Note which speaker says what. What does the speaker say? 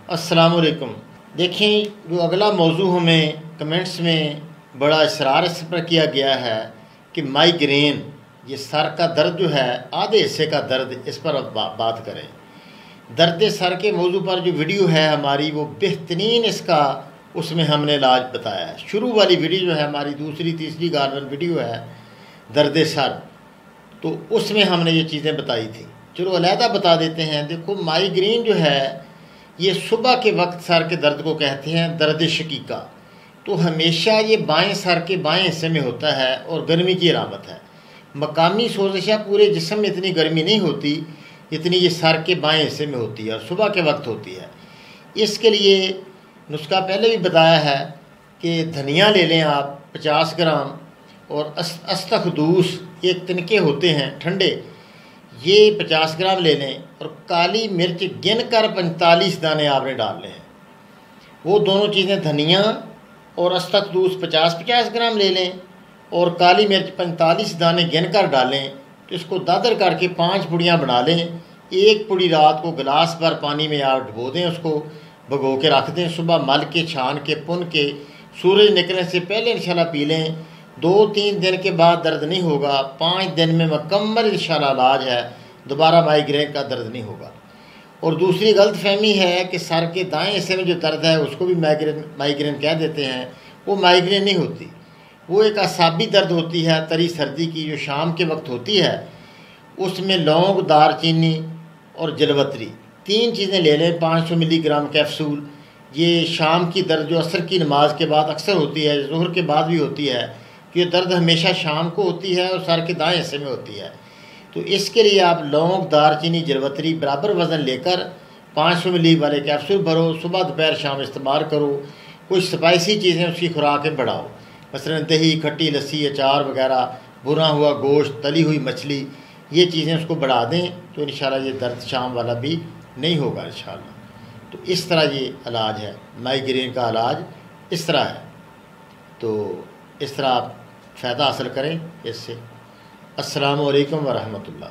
Speaker 1: अस्सलाम वालेकुम। देखें, जो अगला मौजू हमें कमेंट्स में बड़ा इसरार इस पर किया गया है कि माइग्रेन, ये सर का दर्द जो है, आधे हिस्से का दर्द, इस पर अब बात करें। दर्द सर के मौजू पर जो वीडियो है हमारी, वो बेहतरीन इसका उसमें हमने इलाज बताया है। शुरू वाली वीडियो जो है हमारी, दूसरी तीसरी गार्डन वीडियो है दर्द सर, तो उसमें हमने ये चीज़ें बताई थी। चलो अलहदा बता देते हैं। देखो, माइग्रेन जो है ये सुबह के वक्त सर के दर्द को कहते हैं दर्द शकीका। तो हमेशा ये बाएं सर के बाएं हिस्से में होता है और गर्मी की अलामत है। मकामी सोजिशा पूरे जिस्म में इतनी गर्मी नहीं होती जितनी ये सर के बाएं हिस्से में होती है और सुबह के वक्त होती है। इसके लिए नुस्खा पहले भी बताया है कि धनिया ले लें आप 50 ग्राम, और अस्तखदूस एक तिनके होते हैं ठंडे, ये 50 ग्राम ले लें, और काली मिर्च गिन कर 45 दाने आपने डालने हैं। वो दोनों चीज़ें, धनिया और अस्तखदूस 50-50 ग्राम ले लें और काली मिर्च 45 दाने गिन कर डालें। तो इसको दादर करके 5 पुड़ियाँ बना लें। एक पुड़ी रात को गिलास भर पानी में आप डुबो दें, उसको भगो के रख दें। सुबह मल के, छान के, पुन के, सूरज निकलने से पहले इंशाल्लाह पी लें। 2-3 दिन के बाद दर्द नहीं होगा। 5 दिन में मुकम्मल इंशाल्लाह इलाज है, दोबारा माइग्रेन का दर्द नहीं होगा। और दूसरी गलत फहमी है कि सर के दाएं हिस्से में जो दर्द है उसको भी माइग्रेन कह देते हैं। वो माइग्रेन नहीं होती, वो एक असाबी दर्द होती है तरी सर्दी की, जो शाम के वक्त होती है। उसमें लौंग, दारचीनी और जलवतरी 3 चीज़ें ले लें। 500 मिलीग्राम कैप्सूल। ये शाम की दर्द जो असर की नमाज के बाद अक्सर होती है, ज़ोहर के बाद भी होती है, ये दर्द हमेशा शाम को होती है और सर के दाएं हिस्से में होती है। तो इसके लिए आप लौंग, दारचीनी, जलवतरी बराबर वज़न लेकर 500 मिली वाले कैप्सूल भरो। सुबह दोपहर शाम इस्तेमाल करो। कुछ स्पाइसी चीज़ें उसकी खुराकें बढ़ाओ, मसलन दही, खट्टी लस्सी, अचार वगैरह, भुना हुआ गोश्त, तली हुई मछली, ये चीज़ें उसको बढ़ा दें तो इंशाल्लाह ये दर्द शाम वाला भी नहीं होगा इंशाल्लाह। तो इस तरह ये इलाज है, माइग्रेन का इलाज इस तरह है। तो इस तरह आप फ़ायदा हासिल करें इससे। अस्सलामु अलैकुम व रहमतुल्लाह।